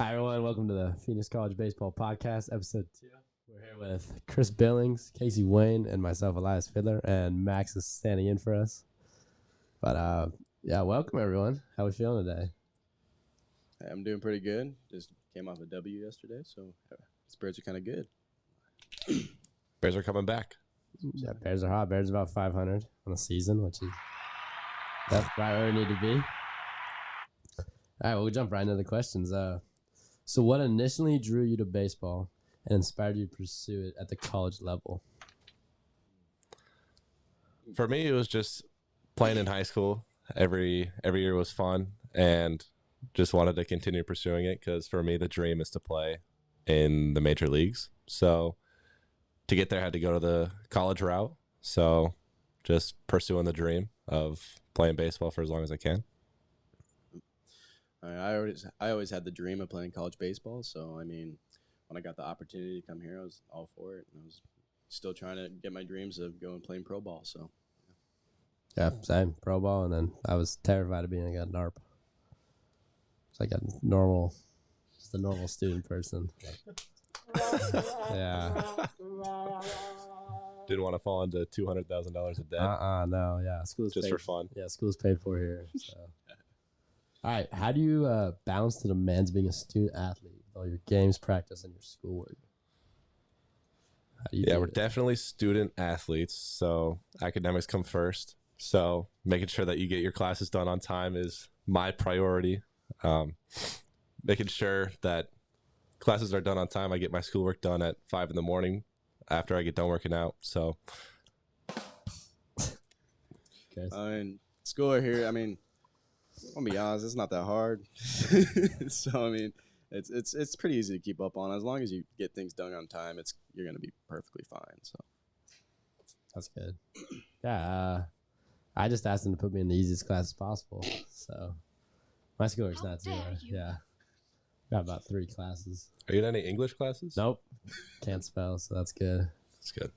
Hi, everyone. Welcome to the Phoenix College Baseball Podcast, episode 2. We're here with Chris Billings, Casey Wayne, and myself, Elias Fiddler, and Max is standing in for us. But, welcome, everyone. How are we feeling today? I'm doing pretty good. Just came off a W yesterday, so spirits are kind of good. Bears are coming back. Yeah, Bears are hot. Bears are about 500 on the season, which is that's right where we need to be. All right, well, we'll jump right into the questions. So what initially drew you to baseball and inspired you to pursue it at the college level? For me, it was just playing in high school. Every year was fun, and just wanted to continue pursuing it because for me, the dream is to play in the major leagues. So to get there, I had to go to the college route. So just pursuing the dream of playing baseball for as long as I can. I always had the dream of playing college baseball. So, I mean, when I got the opportunity to come here, I was all for it. And I was still trying to get my dreams of going playing pro ball. So, Yeah, same. Pro ball, and then I was terrified of being a NARP. It's like a normal student person. Yeah. Didn't want to fall into $200,000 of debt. No, yeah. School's just paid, for fun. Yeah, school's paid for here. So. All right, how do you balance the demands of being a student athlete with all your games, practice, and your schoolwork? We're definitely student athletes, so academics come first. So making sure that you get your classes done on time is my priority. Making sure that classes are done on time. I get my schoolwork done at 5 a.m. after I get done working out. So, school here, I mean, I'll be honest, it's not that hard. So, I mean, it's pretty easy to keep up on. As long as you get things done on time, you're going to be perfectly fine. So that's good. Yeah, I just asked them to put me in the easiest class possible. So my schoolwork's not too hard. Yeah. Got about 3 classes. Are you in any English classes? Nope. Can't spell, so that's good. That's good.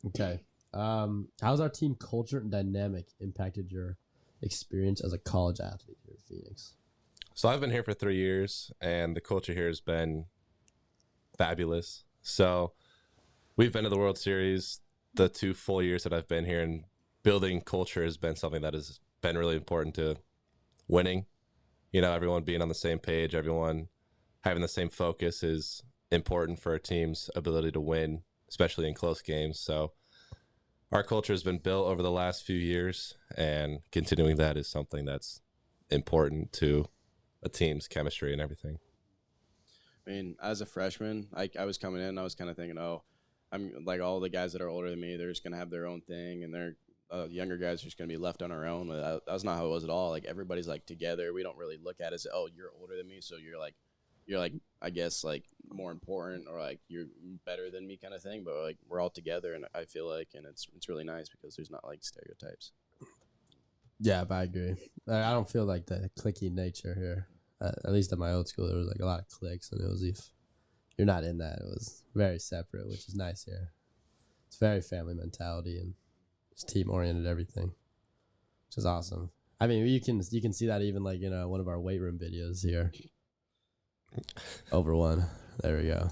Okay. How's our team culture and dynamic impacted your experience as a college athlete here at Phoenix? So I've been here for 3 years, and the culture here has been fabulous. So we've been to the World Series the 2 full years that I've been here, and building culture has been something that has been really important to winning. You know, everyone being on the same page, everyone having the same focus is important for a team's ability to win, especially in close games. So our culture has been built over the last few years, and continuing that is something that's important to a team's chemistry and everything. I mean, as a freshman, I was coming in, I was kind of thinking, I'm like all the guys that are older than me, they're just going to have their own thing, and they're younger guys are just going to be left on our own. But that's not how it was at all. Like, everybody's like together. We don't really look at it as, oh, you're older than me, so you're like, I guess, like, more important, or like you're better than me kind of thing. But like, we're all together, and I feel like, and it's really nice because there's not like stereotypes. Yeah, but I agree. I don't feel like the cliquey nature here. At least at my old school, there was like a lot of cliques, and it was, if you're not in that, it was very separate, which is nice here. It's very family mentality and it's team oriented everything, which is awesome. I mean, you can see that even like in one of our weight room videos here. Over one. There we go.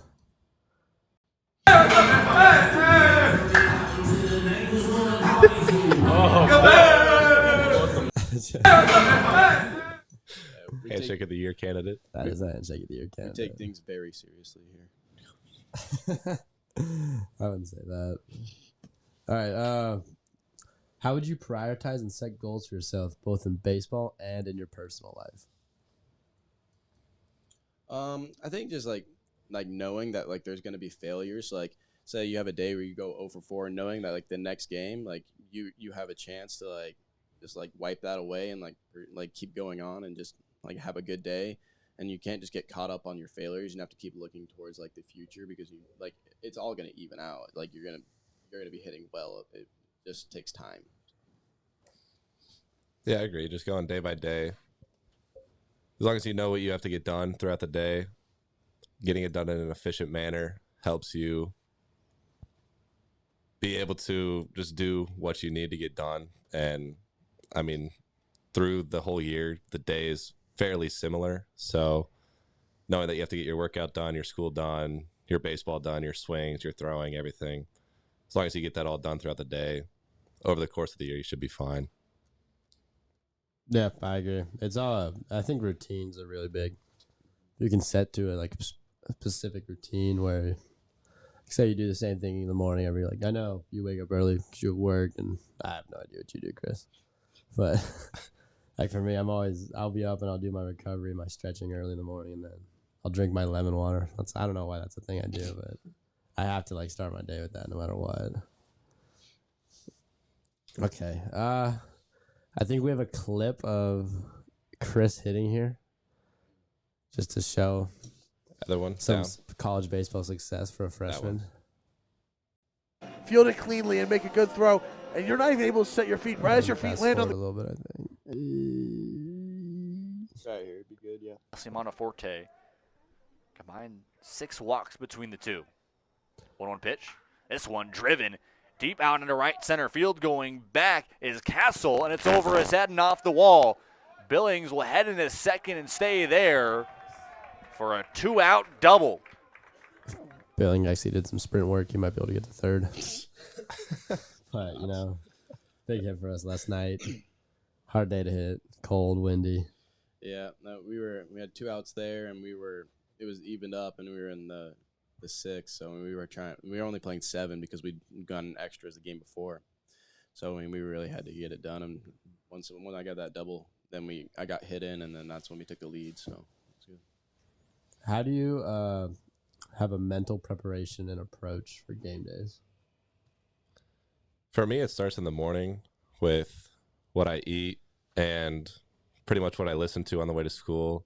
Handshake of the year candidate. That is a handshake of the year candidate. We take things very seriously here. I wouldn't say that. All right. How would you prioritize and set goals for yourself, both in baseball and in your personal life? I think just like knowing that like there's gonna be failures. Like, say you have a day where you go 0 for 4, and knowing that like the next game, like you have a chance to like just like wipe that away and like keep going on and just like have a good day. And you can't just get caught up on your failures. You have to keep looking towards like the future, because you like it's all gonna even out. Like you're gonna be hitting well. It just takes time. Yeah, I agree. Just going day by day. As long as you know what you have to get done throughout the day, getting it done in an efficient manner helps you be able to just do what you need to get done. And I mean, through the whole year, the day is fairly similar. So knowing that you have to get your workout done, your school done, your baseball done, your swings, your throwing, everything. As long as you get that all done throughout the day, over the course of the year, you should be fine. Yeah, I agree. It's all. I think routines are really big. You can set to it like a specific routine where, say, you do the same thing in the morning. Every like, I know you wake up early because you have work, and I have no idea what you do, Chris. But like for me, I'll be up and I'll do my recovery, my stretching early in the morning, and then I'll drink my lemon water. I don't know why that's a thing I do, but I have to like start my day with that no matter what. Okay. I think we have a clip of Chris hitting here just to show Other one, some down. college baseball success for a freshman. Field it cleanly and make a good throw, and you're not even able to set your feet right as your feet Fast land on forward the. a little bit, I think. Right here, it'd be good, yeah. Simona Forte combined 6 walks between the two. 1-1 pitch. This one driven deep out into right center field. Going back is Castle, and it's over his head and off the wall. Billings will head into second and stay there for a 2-out double. Billing actually did some sprint work. He might be able to get the third. But, big hit for us last night. Hard day to hit. Cold, windy. Yeah, no, we had 2 outs there, and it was evened up, and we were in the 6th, so we were only playing 7 because we'd gone extras the game before. So we really had to get it done, and when I got that double, then I got hit in, and then that's when we took the lead. So it's good. How do you have a mental preparation and approach for game days? For me, it starts in the morning with what I eat and pretty much what I listen to on the way to school.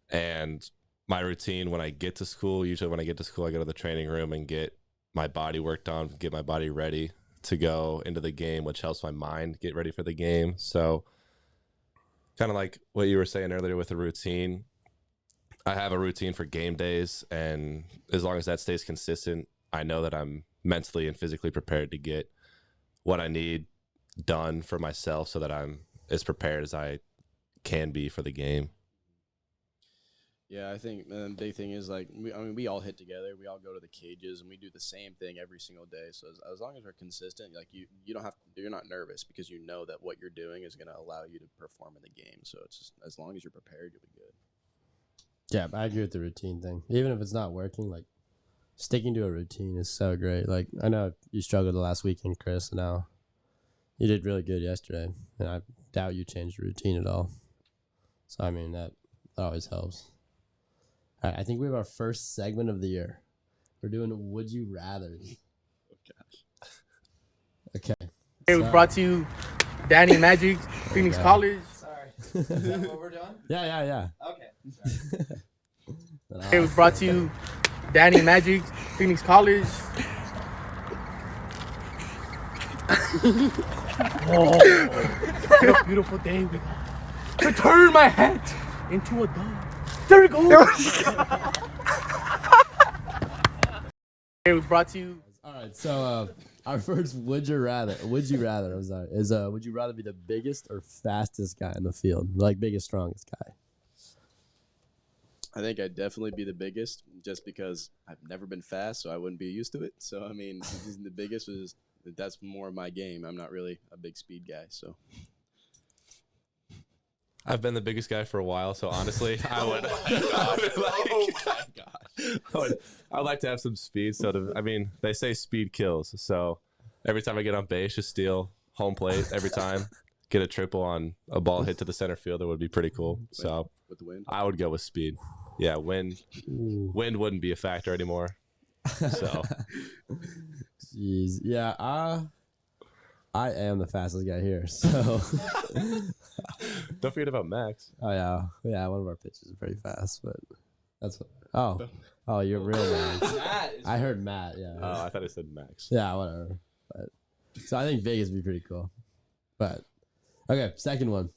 And my routine when I get to school, usually when I get to school, I go to the training room and get my body worked on, get my body ready to go into the game, which helps my mind get ready for the game. So kind of like what you were saying earlier with the routine, I have a routine for game days, and as long as that stays consistent, I know that I'm mentally and physically prepared to get what I need done for myself so that I'm as prepared as I can be for the game. Yeah, I think the big thing is we all hit together. We all go to the cages and we do the same thing every single day. So as long as we're consistent, like you're not nervous because you know that what you're doing is going to allow you to perform in the game. So it's just, as long as you're prepared, you'll be good. Yeah, I agree with the routine thing. Even if it's not working, like sticking to a routine is so great. Like I know you struggled the last weekend, Chris, and now you did really good yesterday, and I doubt you changed your routine at all. So I mean that always helps. All right, I think we have our first segment of the year. We're doing Would You Rathers. Oh, gosh. Okay. It was brought to you, Danny Magic, Phoenix College. Sorry. Is that what we're doing? Yeah. Okay. It was brought to you, Danny Magic, Phoenix College. What a beautiful day we got. To turn my hat into a dove. There we go. It was brought to you. All right, so our first would you rather, is would you rather be the biggest or fastest guy in the field? Like biggest, strongest guy? I think I'd definitely be the biggest just because I've never been fast, so I wouldn't be used to it. So, I mean, the biggest that's more my game. I'm not really a big speed guy, so. I've been the biggest guy for a while, so honestly, I would like to have some speed. They say speed kills. So every time I get on base, just steal home plate every time. Get a triple on a ball hit to the center fielder would be pretty cool. So With the wind? I would go with speed. Yeah, wind wouldn't be a factor anymore. So Jeez, yeah, I am the fastest guy here. So don't forget about Max. oh yeah, one of our pitches is pretty fast, but that's what. Oh, you're real Max. I heard Matt. Yeah. Oh, I thought it said Max. Yeah, whatever. But so I think Vegas would be pretty cool. But okay, second one.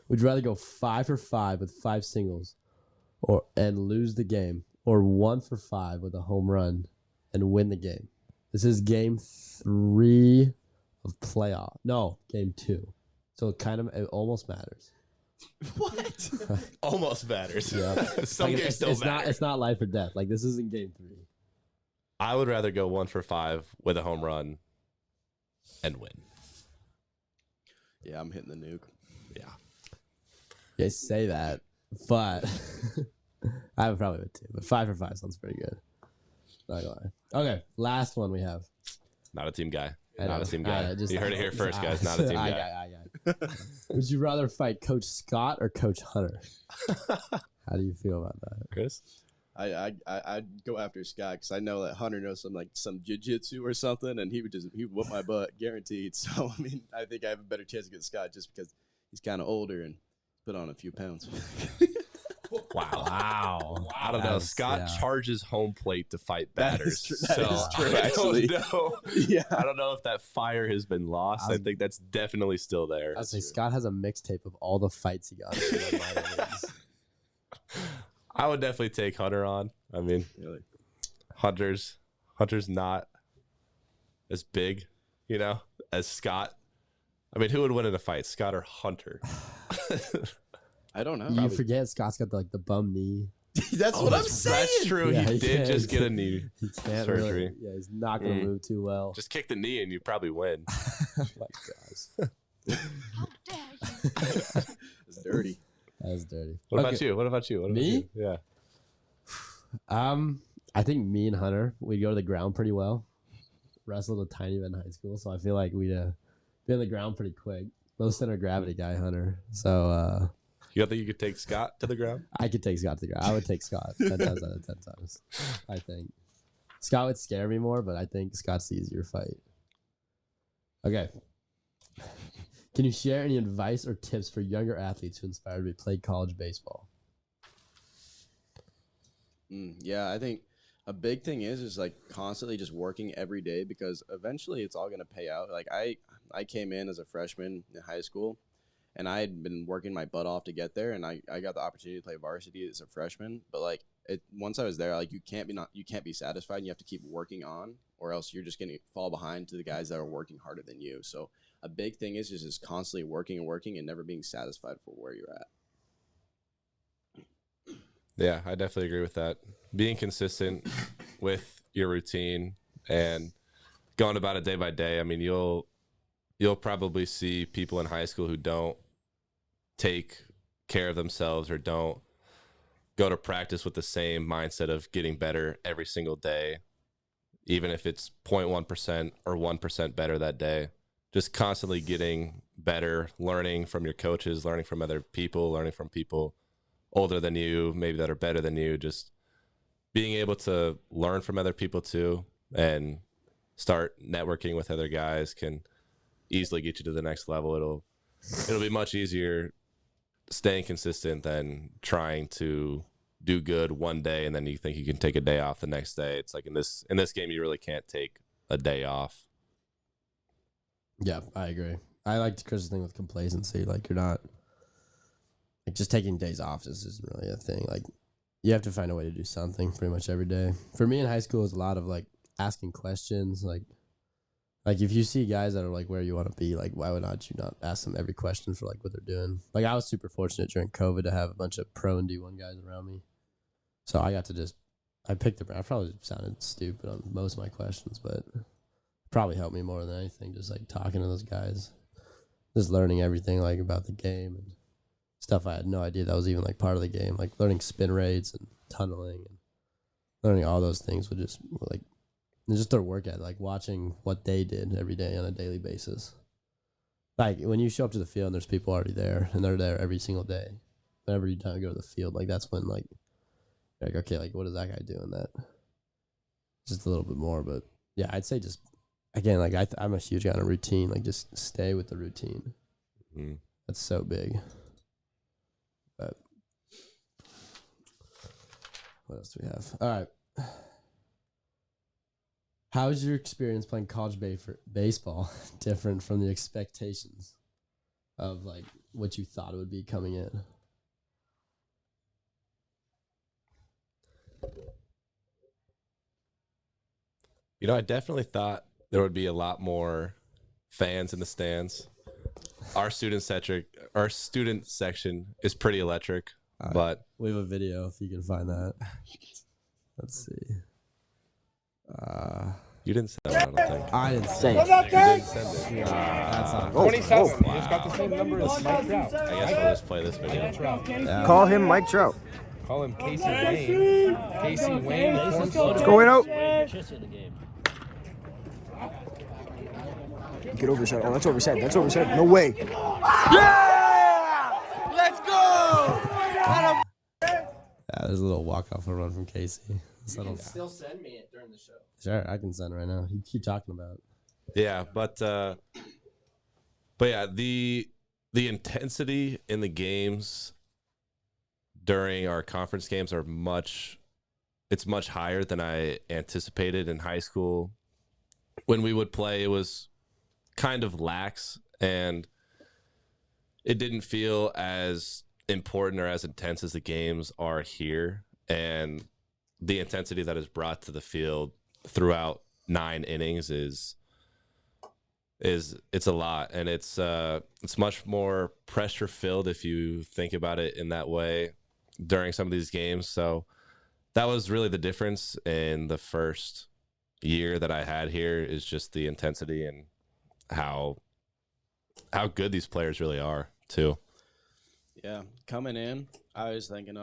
Would you rather go 5 for 5 with 5 singles, and lose the game, or 1 for 5 with a home run and win the game? This is game 3 of playoff. No, game 2. So it almost matters. What? Almost matters. Yeah. Some Like, games don't matter. it's not life or death. Like this isn't game 3. I would rather go 1 for 5 with a home run and win. Yeah, I'm hitting the nuke. Yeah. You guys say that, but I would probably would too. But 5 for 5 sounds pretty good. Not gonna lie. Okay, last one we have. Not a team guy. I Not know. a team I guy. know, just- You heard it here first, guys. Not a team I guy. got it. Would you rather fight Coach Scott or Coach Hunter? How do you feel about that? Chris? I'd go after Scott because I know that Hunter knows some jiu-jitsu or something, and he would whoop my butt, guaranteed. So I mean, I think I have a better chance against Scott just because he's kind of older and put on a few pounds. Wow. I don't know. That's- Scott yeah. charges home plate to fight That batters. is true, I actually. don't know. Yeah. I don't know if that fire has been lost. I think that's definitely still there. I'd say Scott has a mixtape of all the fights he got. in the minor leagues. I would definitely take Hunter on. I mean, Really. Hunter's not as big, as Scott. I mean, who would win in a fight, Scott or Hunter? I don't know. You forget Scott's got the bum knee. That's what I'm saying. That's true. Yeah, he he did can't- just get a knee He can't surgery. really. Yeah, he's not gonna move too well. Just kick the knee and you probably win. Oh my gosh, How dare you? It's dirty. that's dirty. What Okay. about you? What about you? Me? Yeah. I think me and Hunter, we'd go to the ground pretty well. Wrestled a tiny bit in high school, so I feel like we'd be on the ground pretty quick. Low center of gravity guy, Hunter. So You don't think you could take Scott to the ground? I could take Scott to the ground. I would take Scott 10 times out of 10 times. I think Scott would scare me more, but I think Scott's the easier fight. Okay. Can you share any advice or tips for younger athletes who inspire to play college baseball? Yeah, I think a big thing is like constantly just working every day because eventually it's all going to pay out. Like I came in as a freshman in high school and I had been working my butt off to get there, and I got the opportunity to play varsity as a freshman. But like once I was there, like you can't be satisfied, and you have to keep working on, or else you're just going to fall behind to the guys that are working harder than you. So a big thing is just constantly working and working and never being satisfied for where you're at. Yeah, I definitely agree with that. Being consistent with your routine and going about it day by day. I mean, you'll probably see people in high school who don't take care of themselves or don't go to practice with the same mindset of getting better every single day, even if it's 0.1% or 1% better that day. Just constantly getting better, learning from your coaches, learning from other people, learning from people older than you, maybe that are better than you, just being able to learn from other people too and start networking with other guys can easily get you to the next level. It'll be much easier staying consistent than trying to do good one day and then you think you can take a day off the next day. It's like in this game you really can't take a day off. Yeah, I agree. I like Chris's thing with complacency. Like you're not like just taking days off just isn't really a thing. Like you have to find a way to do something pretty much every day. For me in high school, it was a lot of like asking questions. Like if you see guys that are like where you want to be, like why would not you not ask them every question for like what they're doing? Like I was super fortunate during COVID to have a bunch of pro and D1 guys around me. So I got to I picked the, I probably sounded stupid on most of my questions, but it probably helped me more than anything. Just like talking to those guys, just learning everything like about the game and stuff I had no idea that was even like part of the game, like learning spin rates and tunneling and learning all those things would just like just their work at like watching what they did every day on a daily basis. Like when you show up to the field and there's people already there and they're there every single day. Whenever you time to go to the field, like that's when like you're like, okay, like what is that guy doing that? Just a little bit more, but yeah, I'd say just again, like I'm a huge guy on a routine. Like just stay with the routine. Mm-hmm. That's so big. But what else do we have? All right. How is your experience playing college baseball different from the expectations of like what you thought it would be coming in? You know, I definitely thought there would be a lot more fans in the stands. our student section is pretty electric, All right. but We have a video if you can find that. Let's see. you didn't send it, I don't think. I didn't say it. You didn't send it. Yeah, that's on. 27. He just got the same number as Mike Trout. I guess we'll just play this video. Yeah. Call him Mike Trout. Call him Casey Wayne. Casey Wayne. What's going out? Get over his head. Oh, that's over his head. That's over his head. No way. Yeah, there's a little walk-off and run from Casey. Still send me it during the show. Sure, I can send it right now. You keep talking about it. Yeah, but yeah, the intensity in the games during our conference games are much higher than I anticipated in high school. When we would play, it was kind of lax, and it didn't feel as important or as intense as the games are here. And the intensity that is brought to the field throughout 9 innings is it's a lot, and it's much more pressure filled if you think about it in that way during some of these games. So that was really the difference in the first year that I had here, is just the intensity and how good these players really are too. Yeah, coming in, I was thinking,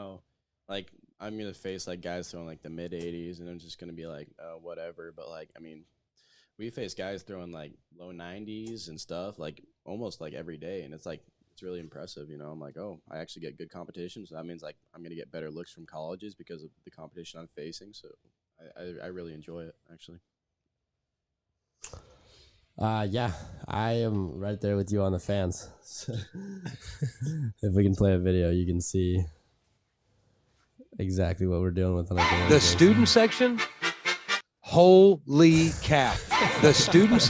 like I'm gonna face like guys throwing like the mid 80s, and I'm just gonna be like, whatever. But like, I mean, we face guys throwing like low 90s and stuff, like almost like every day, and it's really impressive. I'm like, oh, I actually get good competition, so that means like I'm gonna get better looks from colleges because of the competition I'm facing. So I really enjoy it, actually. Yeah, I am right there with you on the fans. If we can play a video, you can see exactly what we're doing with on a daily The basis. student section, holy cow! The student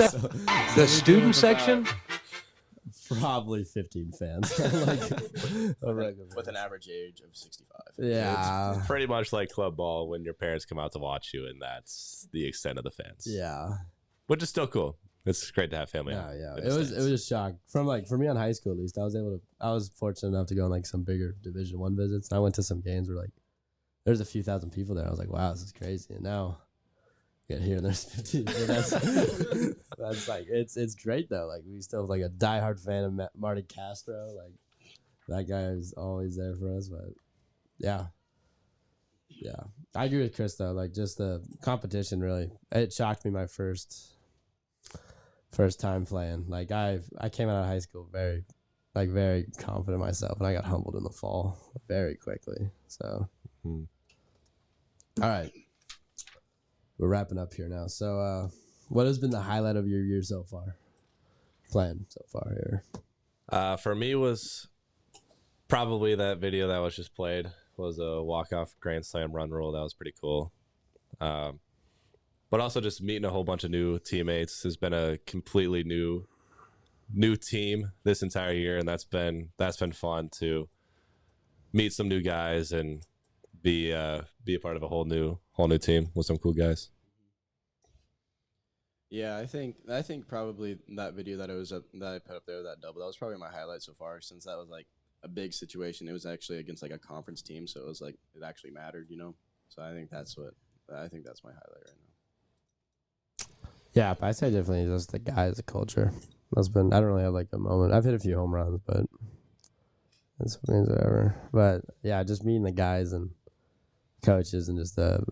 section. Probably 15 fans. Like a regular. With an average age of 65. Yeah. It's pretty much like club ball when your parents come out to watch you, and that's the extent of the fans. Yeah. Which is still cool. It's great to have family. Yeah. It was a shock. For me on high school at least, I was fortunate enough to go on like some bigger Division I visits. And I went to some games where like there's a few thousand people there. I was like, wow, this is crazy. And now get here and there's 15. So that's like it's great though. Like we still have like a diehard fan of Marty Castro. Like that guy is always there for us. But yeah, I agree with Chris though. Like just the competition really, it shocked me my first time playing. Like I came out of high school very confident in myself, and I got humbled in the fall very quickly. So, All right. We're wrapping up here now. So, what has been the highlight of your year so far? Playing so far here. For me was probably that video that was just played. Was a walk-off grand slam run rule. That was pretty cool. But also just meeting a whole bunch of new teammates. Has been a completely new team this entire year, and that's been fun to meet some new guys and be a part of a whole new team with some cool guys. Yeah, I think probably that video that I put up there, that double, that was probably my highlight so far, since that was like a big situation. It was actually against like a conference team, so it was like it actually mattered, So I think that's my highlight right now. Yeah, but I say definitely just the guys, the culture. I don't really have like a moment. I've hit a few home runs, but it's whatever. But yeah, just meeting the guys and coaches, and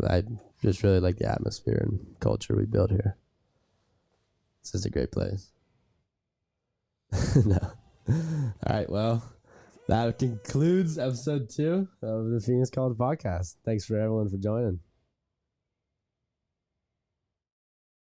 I just really like the atmosphere and culture we build here. It's just a great place. No. All right, well, that concludes episode 2 of the Phoenix College Podcast. Thanks for everyone for joining.